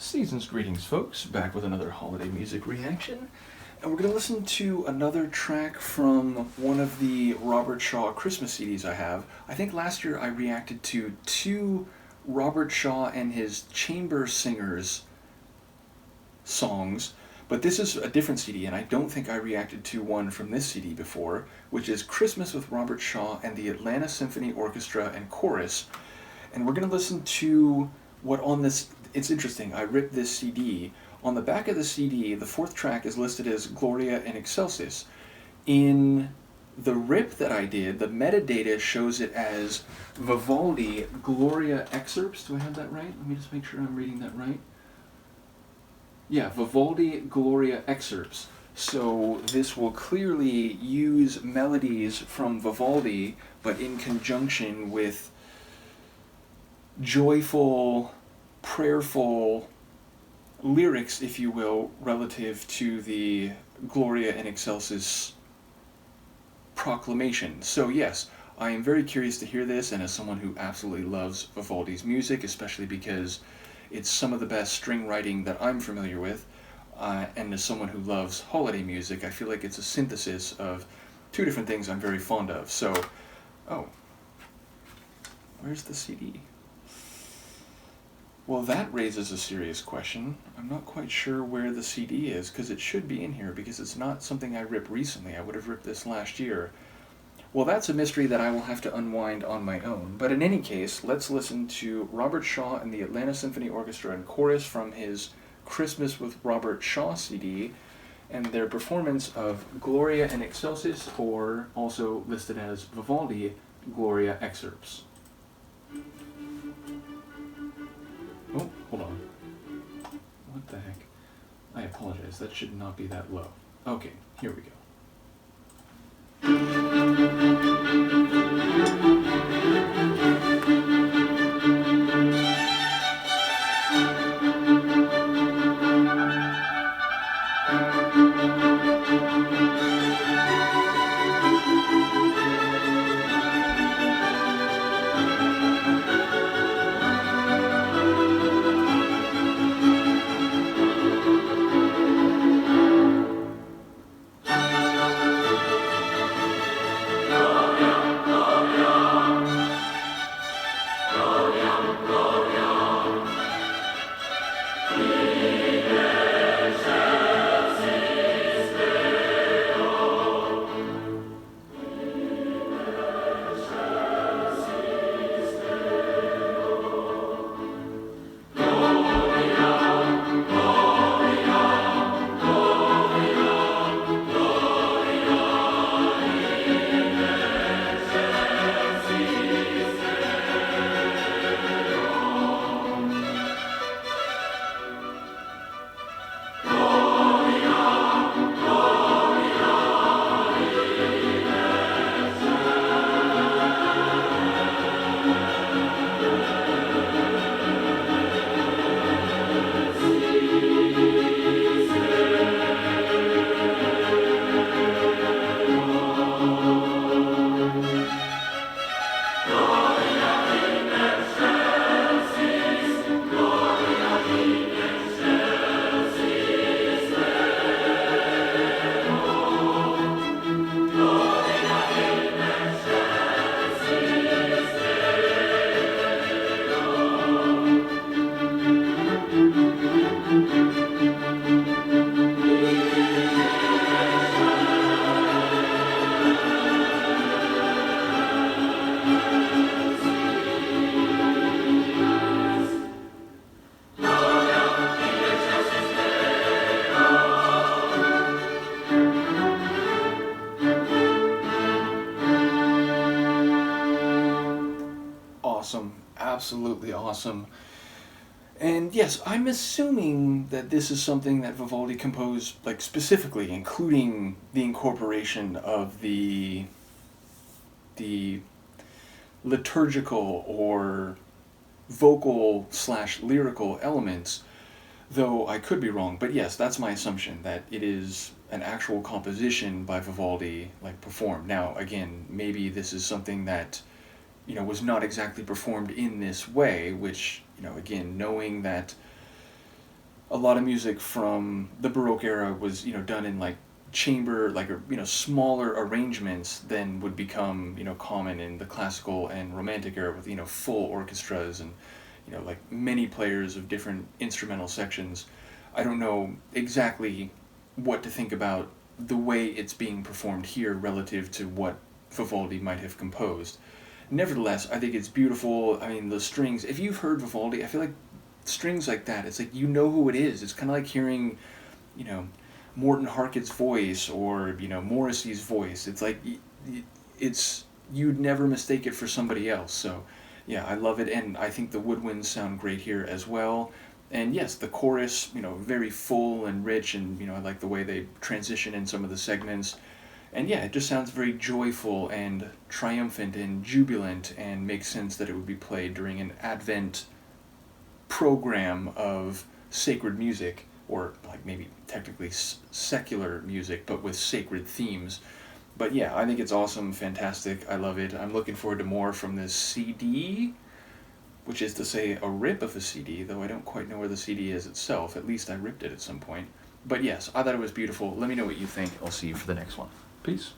Season's greetings, folks. Back with another holiday music reaction. And we're going to listen to another track from one of the Robert Shaw Christmas CDs I have. I think last year I reacted to two Robert Shaw and his chamber singers songs, but this is a different CD, and I don't think I reacted to one from this CD before, which is Christmas with Robert Shaw and the Atlanta Orchestra and Chorus. And we're going to listen to what on this... It's interesting, I ripped this CD. On the back of the CD, the fourth track is listed as Gloria and Excelsis. In the rip that I did, the metadata shows it as Vivaldi Gloria excerpts. Do I have that right? Let me just make sure I'm reading that right. Yeah, Vivaldi Gloria excerpts. So this will clearly use melodies from Vivaldi, but in conjunction with joyful, prayerful lyrics, if you will, relative to the Gloria and Excelsis proclamation. So yes, I am very curious to hear this, and as someone who absolutely loves Vivaldi's music, especially because it's some of the best string writing that I'm familiar with, and as someone who loves holiday music, I feel like it's a synthesis of two different things I'm very fond of. So, oh, where's the CD? Well, that raises a serious question. I'm not quite sure where the CD is, because it should be in here, because it's not something I ripped recently. I would have ripped this last year. Well, that's a mystery that I will have to unwind on my own. But in any case, let's listen to Robert Shaw and the Atlanta Orchestra and Chorus from his Christmas with Robert Shaw CD, and their performance of Gloria and Excelsis, or also listed as Vivaldi Gloria excerpts. Oh, hold on. What the heck? I apologize, that should not be that low. Okay, here we go. Awesome, absolutely awesome. And yes, I'm assuming that this is something that Vivaldi composed, like, specifically, including the incorporation of the liturgical or vocal / lyrical elements, though I could be wrong. But yes, that's my assumption, that it is an actual composition by Vivaldi, like, performed. Now, again, maybe this is something that, you know, was not exactly performed in this way, which, you know, again, knowing that a lot of music from the Baroque era was, done in like chamber, like, smaller arrangements than would become, common in the classical and romantic era with, full orchestras and, like many players of different instrumental sections. I don't know exactly what to think about the way it's being performed here relative to what Vivaldi might have composed. Nevertheless, I think it's beautiful. I mean, the strings, if you've heard Vivaldi, I feel like strings like that, it's like you know who it is. It's kind of like hearing, you know, Morton Harkett's voice or, Morrissey's voice. It's like, it's, you'd never mistake it for somebody else. So, yeah, I love it, and I think the woodwinds sound great here as well. And yes, the chorus, very full and rich, and, I like the way they transition in some of the segments. And yeah, it just sounds very joyful and triumphant and jubilant, and makes sense that it would be played during an Advent program of sacred music, or like maybe technically secular music, but with sacred themes. But yeah, I think it's awesome, fantastic, I love it. I'm looking forward to more from this CD, which is to say a rip of a CD, though I don't quite know where the CD is itself. At least I ripped it at some point. But yes, I thought it was beautiful. Let me know what you think. I'll see you for the next one. Peace.